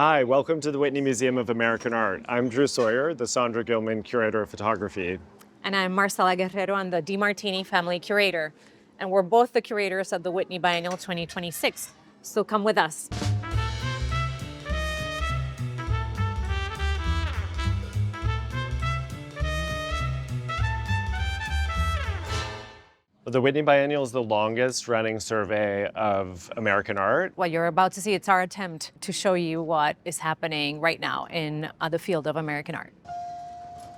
Hi, welcome to the Whitney Museum of American Art. I'm Drew Sawyer, the Sandra Gilman Curator of Photography. And I'm Marcela Guerrero. I'm the DiMartini Family Curator. And we're both the curators of the Whitney Biennial 2026. So come with us. The Whitney Biennial is the longest running survey of American art. What you're about to see, it's our attempt to show you what is happening right now in the field of American art.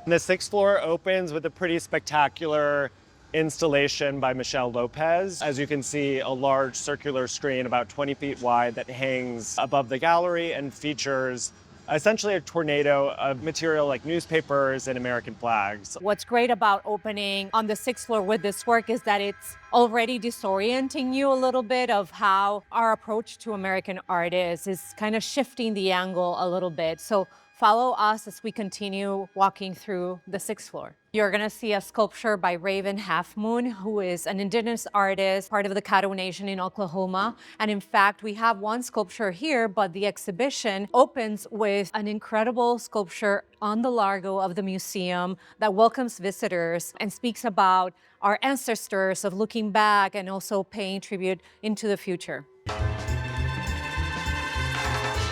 The sixth floor opens with a pretty spectacular installation by Michelle Lopez. As you can see, a large circular screen about 20 feet wide that hangs above the gallery and features essentially a tornado of material like newspapers and American flags. What's great about opening on the sixth floor with this work is that it's already disorienting you a little bit of how our approach to American art is kind of shifting the angle a little bit. So follow us as we continue walking through the sixth floor. You're gonna see a sculpture by Raven Half Moon, who is an indigenous artist, part of the Caddo Nation in Oklahoma. And in fact, we have one sculpture here, but the exhibition opens with an incredible sculpture on the Largo of the museum that welcomes visitors and speaks about our ancestors of looking back and also paying tribute into the future.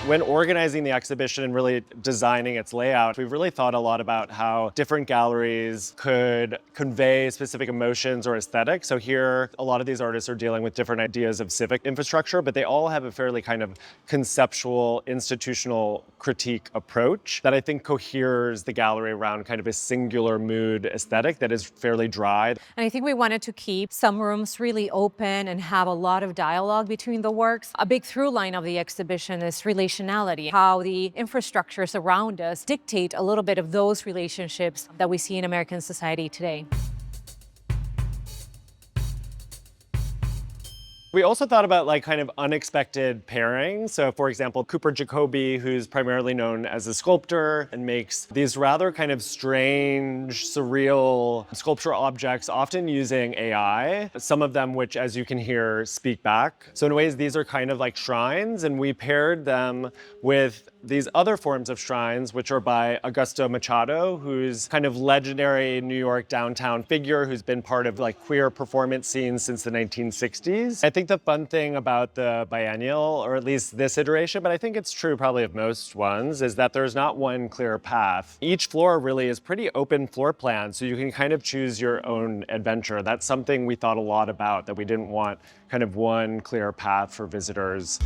When organizing the exhibition and really designing its layout, we've really thought a lot about how different galleries could convey specific emotions or aesthetics. So here, a lot of these artists are dealing with different ideas of civic infrastructure, but they all have a fairly kind of conceptual, institutional critique approach that I think coheres the gallery around kind of a singular mood aesthetic that is fairly dry. And I think we wanted to keep some rooms really open and have a lot of dialogue between the works. A big through line of the exhibition is relationality, how the infrastructures around us dictate a little bit of those relationships that we see in American society today. We also thought about like kind of unexpected pairings. So for example, Cooper Jacoby, who's primarily known as a sculptor and makes these rather kind of strange, surreal sculptural objects, often using AI, some of them which, as you can hear, speak back. So in ways, these are kind of like shrines, and we paired them with these other forms of shrines, which are by Augusto Machado, who's kind of legendary New York downtown figure who's been part of like queer performance scenes since the 1960s. I think the fun thing about the biennial, or at least this iteration, but I think it's true probably of most ones, is that there's not one clear path. Each floor really is pretty open floor plan, so you can kind of choose your own adventure. That's something we thought a lot about, that we didn't want kind of one clear path for visitors.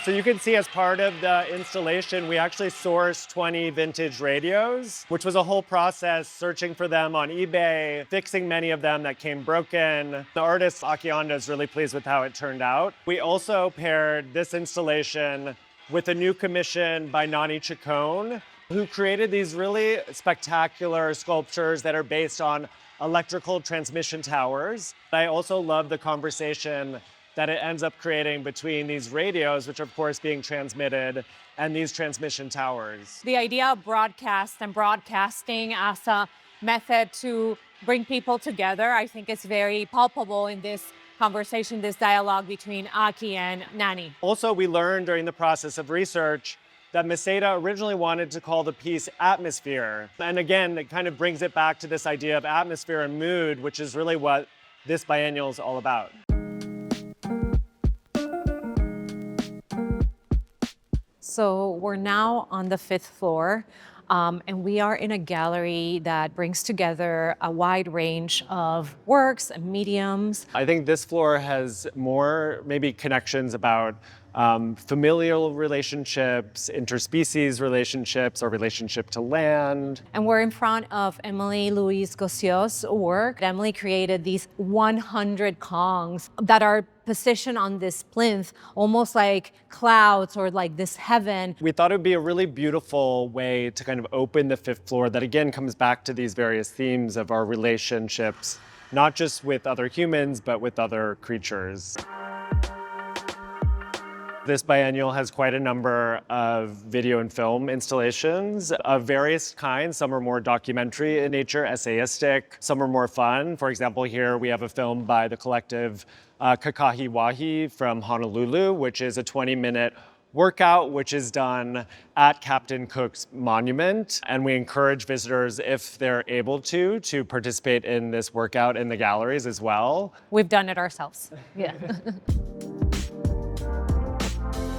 So you can see as part of the installation, we actually sourced 20 vintage radios, which was a whole process searching for them on eBay, fixing many of them that came broken. The artist Akianda is really pleased with how it turned out. We also paired this installation with a new commission by Nani Chacon, who created these really spectacular sculptures that are based on electrical transmission towers. I also love the conversation that it ends up creating between these radios, which are of course being transmitted, and these transmission towers. The idea of broadcast and broadcasting as a method to bring people together, I think is very palpable in this conversation, this dialogue between Aki and Nani. Also, we learned during the process of research that Maceda originally wanted to call the piece Atmosphere. And again, it kind of brings it back to this idea of atmosphere and mood, which is really what this biennial is all about. So we're now on the fifth floor, and we are in a gallery that brings together a wide range of works and mediums. I think this floor has more maybe connections about familial relationships, interspecies relationships, or relationship to land. And we're in front of Emily Louise Gossiot's work. Emily created these 100 Kongs that are positioned on this plinth, almost like clouds or like this heaven. We thought it would be a really beautiful way to kind of open the fifth floor that again comes back to these various themes of our relationships, not just with other humans, but with other creatures. This biennial has quite a number of video and film installations of various kinds. Some are more documentary in nature, essayistic. Some are more fun. For example, here we have a film by the collective Kakahi Wahi from Honolulu, which is a 20-minute workout which is done at Captain Cook's monument. And we encourage visitors, if they're able to participate in this workout in the galleries as well. We've done it ourselves. Yeah.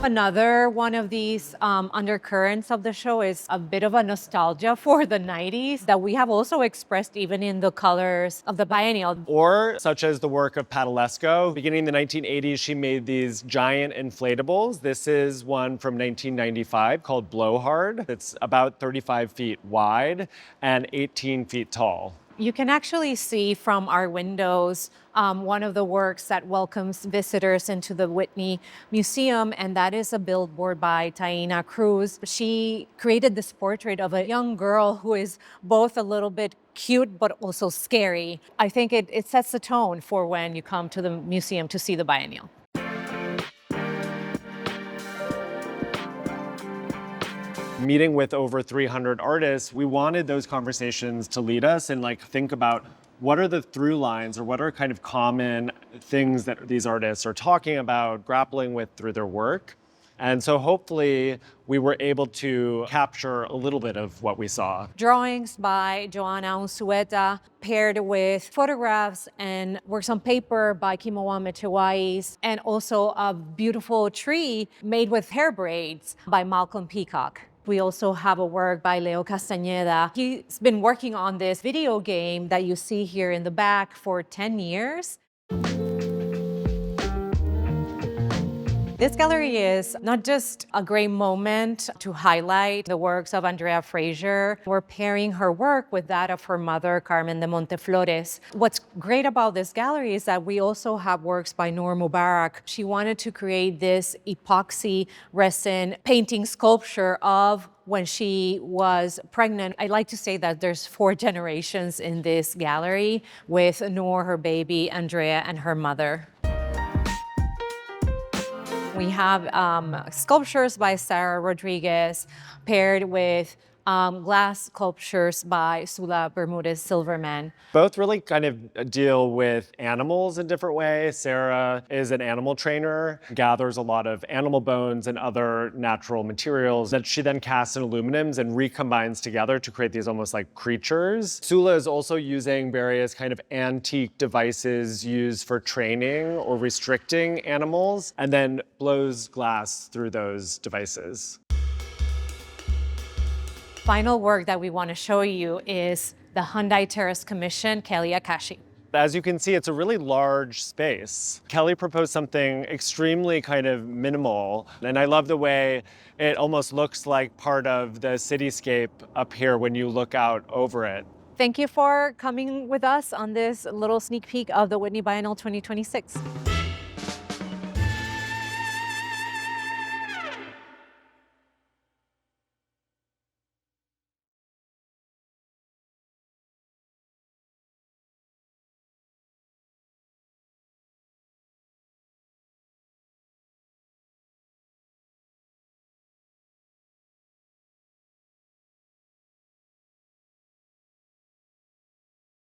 Another one of these undercurrents of the show is a bit of a nostalgia for the 90s that we have also expressed even in the colors of the biennial. Or such as the work of Padalesco. Beginning in the 1980s, she made these giant inflatables. This is one from 1995 called Blowhard. It's about 35 feet wide and 18 feet tall. You can actually see from our windows one of the works that welcomes visitors into the Whitney Museum, and that is a billboard by Taina Cruz. She created this portrait of a young girl who is both a little bit cute but also scary. I think it sets the tone for when you come to the museum to see the biennial. Meeting with over 300 artists, we wanted those conversations to lead us and think about what are the through lines or what are kind of common things that these artists are talking about, grappling with through their work. And so hopefully we were able to capture a little bit of what we saw. Drawings by Joanna Unsueta paired with photographs and works on paper by Kimowa Metewais, and also a beautiful tree made with hair braids by Malcolm Peacock. We also have a work by Leo Castañeda. He's been working on this video game that you see here in the back for 10 years. This gallery is not just a great moment to highlight the works of Andrea Fraser. We're pairing her work with that of her mother, Carmen de Monteflores. What's great about this gallery is that we also have works by Noor Mubarak. She wanted to create this epoxy resin painting sculpture of when she was pregnant. I like to say that there's 4 generations in this gallery with Noor, her baby, Andrea, and her mother. We have sculptures by Sarah Rodriguez paired with glass sculptures by Sula Bermudez Silverman. Both really kind of deal with animals in different ways. Sarah is an animal trainer, gathers a lot of animal bones and other natural materials that she then casts in aluminums and recombines together to create these almost like creatures. Sula is also using various kind of antique devices used for training or restricting animals, and then blows glass through those devices. Final work that we want to show you is the Hyundai Terrace Commission, Kelly Akashi. As you can see, it's a really large space. Kelly proposed something extremely kind of minimal, and I love the way it almost looks like part of the cityscape up here when you look out over it. Thank you for coming with us on this little sneak peek of the Whitney Biennial 2026.